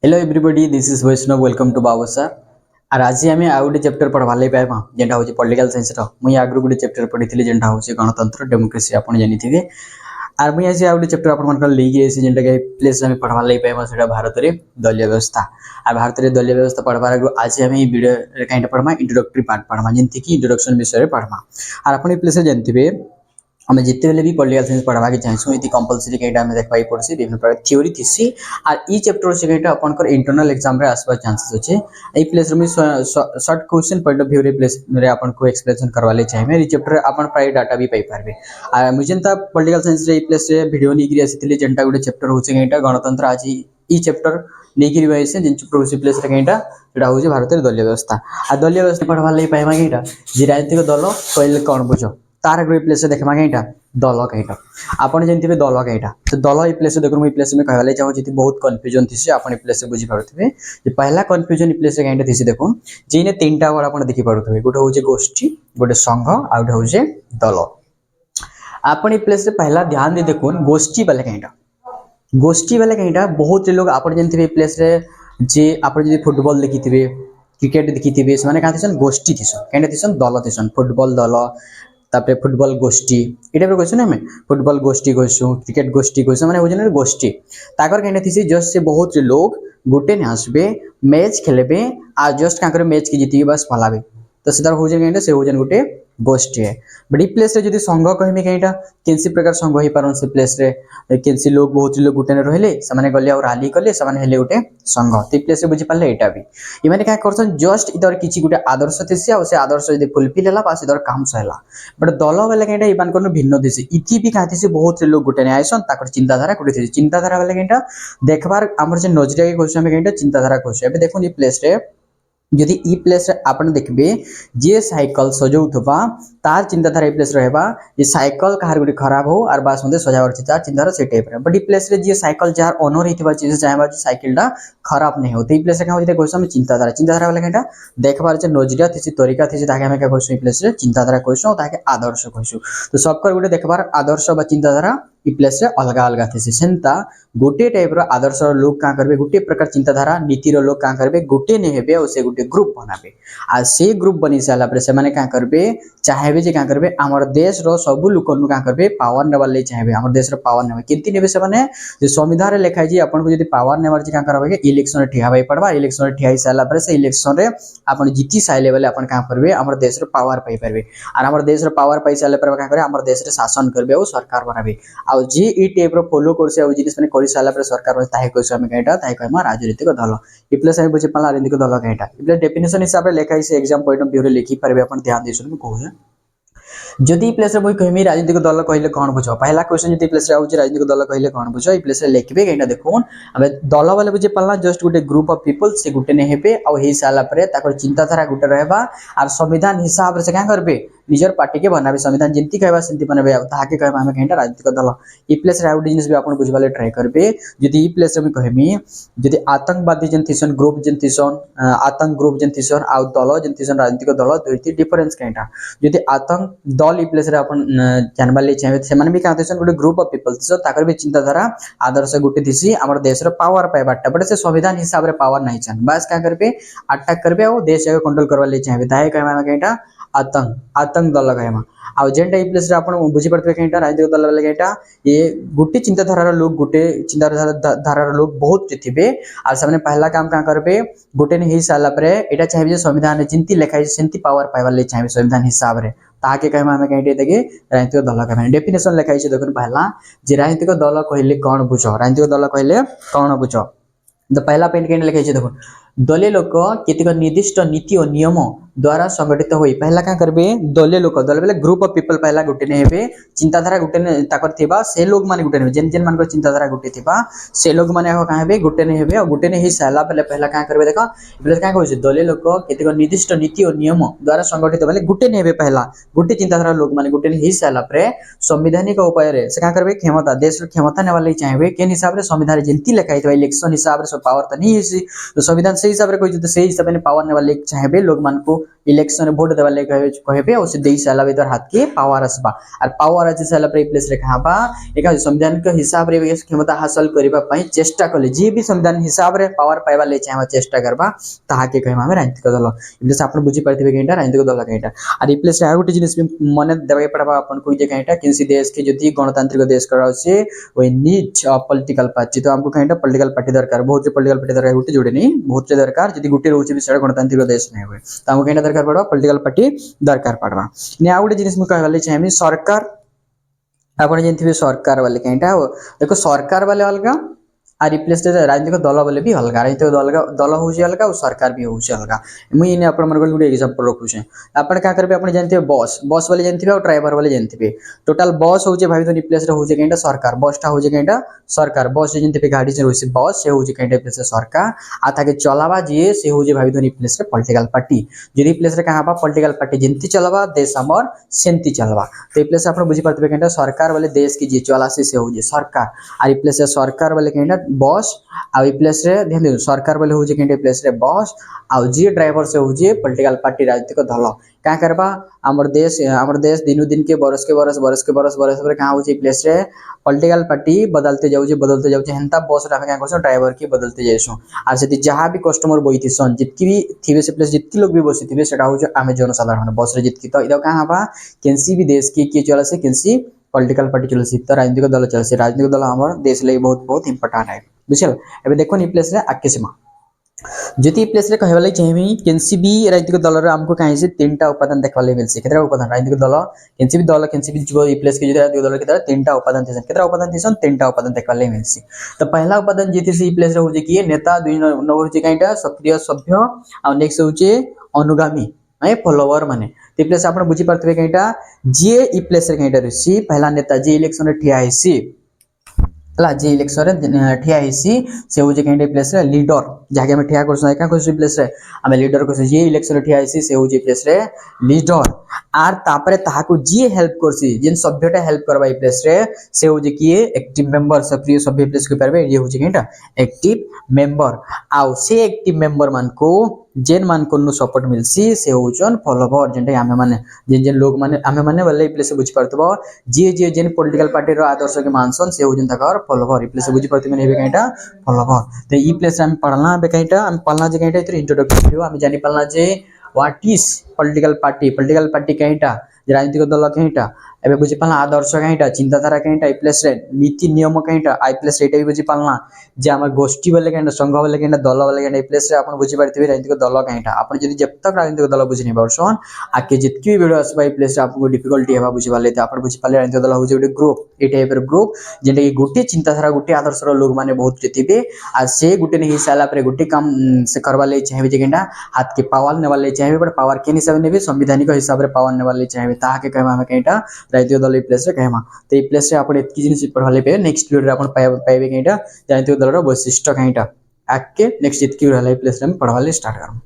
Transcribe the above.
Hello everybody this is Vaishnav welcome to Babu sir और आज आम आउ गोटे चैप्टर पढ़वा लगे पाइबा जेनटा हूँ पॉलिटिकल साइंस मुझे आगु गोटे चैप्टर पढ़ी जेनटा हूँ गणतंत्र डेमोक्रेसी आप जानी और मुझे आज आउ गोटे चैप्टर आप लेके जेनटा कि प्लेस आम पढ़वा लगे पाइबा से भारत में दलीय व्यवस्था और भारत में दलीय व्यवस्था पढ़वार आगे आज आम वीडियो कहीं पढ़मा इंट्रोडक्टरी पार्ट पढ़मा जमीक इंट्रोडक्शन विषय में पढ़मा और आप प्लेस जानते आम जिते भी पॉलिटिकल साइंस पढ़वा के चाहूँ ये कंपलसरी कहीं आम देखा पड़े विभिन्न प्रकार थ्योरी थीसी और ई चैप्टर से कहीं आपंकर इंटरनल एग्जाम आसबार चांसेस अच्छे ये प्लेस मुझे shirt question point of view रे प्लेस आपको एक्सप्लेनेशन करवा चाहिए ये चैप्टर आप प्राय डाटा भी पाइपारे और मुझे जेनता पॉलिटिकल साइंस रे प्लेस वीडियो नहीं आसी जेनटा गोटे चैप्टर हूँ कहीं गणतंत्र आज ई चैप्टर नहीं वैसे जेन चैप्टर हूँ प्लेस कहीं हूँ भारत में दलीय व्यवस्था आ दलीय व्यवस्था पढ़वा लगे पाइबा कहीं जी राजनीतिक दल कहले कौन बुझ तार एक प्लेस देखा कहीं दल कहीं आपड़ जानते दल कहीं तो दल ये प्लेस देखो मुझे प्लेस में कहवा चाहूँ बहुत कन्फ्यूजन थी आप प्लेस बुझीपे पहला कन्फ्यूजन प्लेस कहीं थी देखो जी तीन टा वर्ड आप देखिपे गोटे हूँ गोष्ठी गोटे संघ आ गए हूँ दल आप प्लेस पहला ध्यान दे देखो गोष्ठी वाले कहीं गोष्ठी वाले कहीं बहुत लोग आप जानते प्लेस जे आप फुटबॉल देखी थे क्रिकेट देखी थे से क्या गोष्ठी थीसन कहीं थीसन दल थीसन फुटबॉल दल तापर फुटबॉल गोष्ठी ये टाइप कहूँ आम फुटबॉल गोष्ठी कहूँ क्रिकेट गोष्ठी कहूँ मैंने हूँ गोष्ठी ताकर कहीं थी जस्ट से बहुत लोग गोटे ने आसबे मैच खेलबे आ जस्ट क्या मैच की जीत बस पलाबे तो सीधा हूँ कहीं से हूँ गोटे गोष्ठी है बट ये प्लेस रे जदि संघ कहमी कहीं किसी प्रकार संघ हो पार से प्लेस रे किसी लोग बहुत लोग गोटे रहिले से गले और राली कले से गोटे संघ तो प्लेस बुझी पारे यहाँ भी इन्हें क्या कर जस्ट इधर किसी गोटे आदर्श थी से आदर्श जब फुलफिल है बास इधर काम सरला बट दल वाले कहीं इन भिन्न थी इति भी क्या थी बहुत लोग गोटे ने आसन चिंताधारा गोटे थी चिंताधारा वाले कहीं देखबार आम नजरिया कहूँ कहीं चिंताधारा कहूँ देखो ये प्लेस रे यदि ई प्लेस आपने देखबे जे साइकिल सजाउथबा तार चिंताधारा ई प्लेस रहबा ये साइकिल कहार गुडी खराब हो और बास मध्ये सजावर चिंता चिंताधारा से टाइप रे बट ई प्लेस रे जे साइकिल जार ओनर हितबा चीज चाहेबा जे साइकिल दा खराब नहीं हो तो ई प्लेस रे का होते कोसम चिंताधारा चिंताधारा वाला केटा देखबार जे नजरिया थी तरीका थी ताके हम का कोसम ई प्लेस रे चिंताधारा कोसो ताके आदर्श कोसो तो सबकर गुडी देखबार आदर्श बा चिंताधारा ई प्लेस रे अलग अलग थी सेंता गोटे टाइप रो आदर्श लोग का करबे गोटे प्रकार चिंताधारा नीति रो लोग का करबे गोटे ने हेबे और से गोटे ग्रुप बनाबे आ से ग्रुप बनी साला पर से माने का करबे चाहेबे जे का करबे हमर देश रो सब लोक नु का करबे पावर नेबार ले चाहेबे हमर देश रो पावर नेबे केति नेबे से माने जे संविधान रे लिखा जी अपन को यदि पावर नेबार जे का करबे इलेक्शन रे ठिया भाई पड़बा इलेक्शन रे ठिया साला पर से इलेक्शन रे अपन जीती साइले वाले अपन का करबे हमर देश रो पावर पाई परबे और हमर देश रो पावर पाई साले पर का करबे हमर देश रे शासन करबे और सरकार बनाबे आ जे ई टाइप रो फॉलो करसे आ जिनिस माने करि साला पर सरकार ताहे कहसे हम कहिटा ताहे कहमा राजनीतिक दल ई प्लस हम बुझे पाला राजनीतिक दल कहिटा ई प्लस डेफिनेशन हिसाब रे लिखा है एग्जाम पॉइंट ऑफ व्यू रे लिखि परबे अपन ध्यान दे सुन कहू जदि प्लेस रे मुझे कहमी राजनीतिक दल कहले कौन बुझ पहला क्वेश्चन जदि प्लेस रे आउछ राजनीतिक दल कहले कौन बुझ ई प्लेस रे लिखबे कहिटा देखोन अबे दल वाले बुझे पाला जस्ट गोटे ग्रुप ऑफ पीपल से गोटे ने हेबे आ हेई साला परे ताकर चिंताधारा गोटे रहबा और संविधान हिसाब रे से क्या करबे निजर पार्टी के बनाबे संविधान जेंती कहबा सेंती बनाबे ताके कहबा हम कहिटा राजनीतिक दल ई प्लेस रे आउट जिनिस भी आपण बुझबाले ट्राई करबे जदि ई प्लेस रे मैं कहमी जदि आतंकवादी जेन थिसन ग्रुप जेन थिसन आतंक ग्रुप जेन थिसन आ दल जेन थिसन राजनीतिक दल दुईटी डिफरेंस कहिटा जदि आतंक दल ई प्लेस रे अपन जानबा ले चाहे से माने भी का थिसन गोटे ग्रुप ऑफ पीपल थिसन ताकर भी चिंताधारा आदर्श गोटे थिसी हमर देश रो पावर पाइबाटा बट से संविधान हिसाब रे पावर नहीं चान बस क्या करबे अटैक करबे और देश के कंट्रोल करवा ले चाहे ताहे कहबा कहिटा आतंक दल कहमा आ जेनटा ई प्लेस रे आपण बुझी पड़ते कहिटा राजनीतिक दल वाले कहिटा ये गोटे चिंताधारा लोग गोटे चिंताधारा लोग बहुत थिबे और सामने पहला काम का करबे गोटे ने ही साला परे एटा चाहे जे संविधान जिंती लिखाई सेंती पावर पाइबा ले चाहे संविधान हिसाब रे ताके कहमा हम कहिटे देखे राजनीतिक दल कहमा डेफिनेशन लिखाई छै देखन पहला जे राजनीतिक दल कहले कोन बुझो राजनीतिक दल कहले कोन बुझो तो पहला पॉइंट केन लिखाई छै देखो दलीय लोक केतिक निर्दिष्ट नीति और नियम द्वारा संगठित होई पहला क्या करबे दलीय लोक दल बेले ग्रुप ऑफ पीपल पहला गोटे ने हेबे चिंताधारा गोटे ने ताकर थिबा से लोग माने गोटे ने जेन जेन मान को चिंताधारा गोटे थिबा से लोग माने का हेबे गोटे ने हेबे और गोटे ने ही साला पहला क्या करबे देखो बेले क्या कहै छै दलीय लोक केतिक निर्दिष्ट नीति और नियम द्वारा संगठित बेले गोटे ने हेबे पहला गोटे चिंताधारा लोग माने गोटे ने ही साला परे संवैधानिक उपाय रे से क्या करबे क्षमता देश रो क्षमता ने वाले चाहेबे केन हिसाब रे संविधान जेंती लिखाई थबा इलेक्शन हिसाब रे सब पावर त नहीं है तो संविधान से हिसाब रे कोई तो से हिसाब ने पावर ने वाले चाहेबे लोग मान को इलेक्शन वोट देवा ले कहबे और से देई साला भीतर हाथ के पावर आसबा और पावर आछि साला पर प्लेस रे कहाबा एका संविधान के हिसाब रे क्षमता हासिल करबा पई चेष्टा कले जे भी संविधान हिसाब रे पावर पाइबा ले चाहे चेष्टा करबा ताहा के कहबा हम राजनीतिक दल इप्लेस आपण बुझी पारथिबे केटा राजनीतिक दल केटा और इप्लेस आ गोटे जिनिस मन देबे पड़बा अपन कोई जे केटा किसी देश के जदी गणतांत्रिक देश करा से वे नीड पॉलिटिकल पार्टी तो हमको केटा पॉलिटिकल पार्टी दरकार बहुत पॉलिटिकल पार्टी दरकार गोटे जोड़े नहीं बहुत दरकार जदी गोटे रहउछि विषय गणतांत्रिक देश नहीं हुए तो हमको केटा दरकार पड़बा पॉलिटिकल पार्टी दरकार पड़बा ने आ गोटे जिनिस म कहले चाहे सरकार आपण जेंथिबे सरकार वाले केटा देखो सरकार वाले अलगा आ रिप्लेस राजनीतिक दल वाले भी अलग राजनीतिक दल होउछि अलग और सरकार भी होउछि अलग मुई इने आपण मन गोटे एग्जांपल रखुछे आपण का करबे आपण जानथिबे बस वाले जानथिबे और ड्राइवर वाले जानथिबे टोटल बस होउछि भाई तो रिप्लेस रे होउछि केटा सरकार बसटा होउछि केटा सरकार बस जानथिबे गाड़ी से होउछि बस से होउछि केटा रिप्लेस सरकार आ ताके चलावा जे से होउछि भाई तो रिप्लेस रे पॉलिटिकल पार्टी जे रिप्लेस रे कहाबा पॉलिटिकल पार्टी जिंती चलावा देश हमर सेंती चलवा तो रिप्लेस आपण बुझी पारथिबे केटा सरकार वाले देश की जे चलासी से होउछि सरकार आ रिप्लेस सरकार वाले केटा बस आ प्लेस रे ध्यान दे सरकार वाले होजे केंटे प्लेस रे बस आ जे ड्राइवर से होजे पॉलिटिकल पार्टी राजनीतिक दल का करबा हमर देश दिनो दिन के बरस के बरस पर कहां होजे प्लेस रे पॉलिटिकल पार्टी बदलते जाउजे हेंता बस रा का करसो ड्राइवर की बदलते जाइसो आ से जहां भी कस्टमर बइति सन जितकी भी थिबे से प्लेस जितकी लोग भी बसी थिबे सेटा होजे आमे जनसाधारण बस रे जितकी तो इदा कहां बा केनसी भी देश की चला से केनसी पॉलिटिकल पार्टी चल सी तो राजनीतिक दल चल सी राजनीतिक दल हमर देश ले बहुत इंपोर्टेंट है बुझल एबे देखो नि प्लेस रे आकेसमा जति प्लेस रे कहबा ले चाहेमी केनसी भी राजनीतिक दल रे हमको काहे से तीनटा उपादान देखबा ले मिलसी केतरा उपादान राजनीतिक दल केनसी भी जो प्लेस के जो राजनीतिक दल केतरा तीनटा उपादान थिसन केतरा उपादान थिसन तीनटा उपादान देखबा ले मिलसी तो पहला उपादान जेति से प्लेस रे होजे कि नेता दुई नंबर होजे काइटा सक्रिय सभ्य आ नेक्स्ट होजे अनुगामी ए फॉलोवर माने ते प्लेस आपण बुझी परतबे काइटा जे ई प्लेस रे काइटा रसी पहला नेता जे इलेक्शन रे ठिया हेसी ला जे इलेक्शन रे ठिया हेसी से होजे केंडे प्लेस रे लीडर जाके हम ठिया करसो का करसो प्लेस रे हम लीडर को जे इलेक्शन रे ठिया हेसी से होजे प्लेस रे लीडर आर तापरे ताहाको जे हेल्प करसी जेन सभ्यटा हेल्प करबा ई प्लेस रे से होजे कि एक्टिव मेंबर सक्रिय सभ्य प्लेस को परबे ये होजे केंटा एक्टिव मेंबर आउ से एक्टिव मेंबर मान को जेन मान को सपोर्ट मिलसी से होजन फॉलोवर जेंटे हमें माने जेन लोग माने हमें माने वाले प्लेस बुझ परतबो जे जेन पॉलिटिकल पार्टी रो आदर्श के मानसन से होजन तकर फॉलोवर ई प्लेस बुझ परते माने काइटा फॉलोवर तो ई प्लेस हम पढ़ना बे काइटा हम पढ़ना जे काइटा इतर इंट्रोडक्शन वीडियो हम जानि पढ़ना जे व्हाट इज पॉलिटिकल पार्टी काइटा राजनीतिक दल काइटा एबे बुझि पाला आदर्श काइटा चिंताधारा काइटा ई प्लेस रे नीति नियम काइटा आई प्लेस रेटा भी बुझि पालना जे हमर गोष्ठी वाले काइटा संघ वाले काइटा दल वाले काइटा ई प्लेस रे आपण बुझि पारथिबे राजनीतिक दल काइटा आपण जदी जब तक राजनीतिक दल बुझि नै परसन आके जितकी भी वीडियो आसबा ई प्लेस रे आपको डिफिकल्टी हेबा बुझि पाले त आपण बुझि पाले राजनीतिक दल होजे गोटे ग्रुप ए टाइप रे ग्रुप जेंटा कि गोटे चिंताधारा गोटे आदर्श रो लोग माने बहुत थिबे आ से गोटे नै हिसाला पर गोटे काम से करबा ले चाहेबे जे केंटा हाथ के पावर नेबा ले चाहेबे बट पावर के हिसाब नेबे संवैधानिक हिसाब रे पावर नेबा ले चाहेबे ताहा के कहबा हम केंटा राजनीतिक दल ई प्लेस रे कहमा तो ई प्लेस रे आपण एतकी जिनिस पढ़ाले पे नेक्स्ट वीडियो रे आपण पाइबे केंटा राजनीतिक दल रो वैशिष्ट्य काइटा आके नेक्स्ट एतकी वीडियो रे प्लेस रे हम पढ़ाले स्टार्ट करम।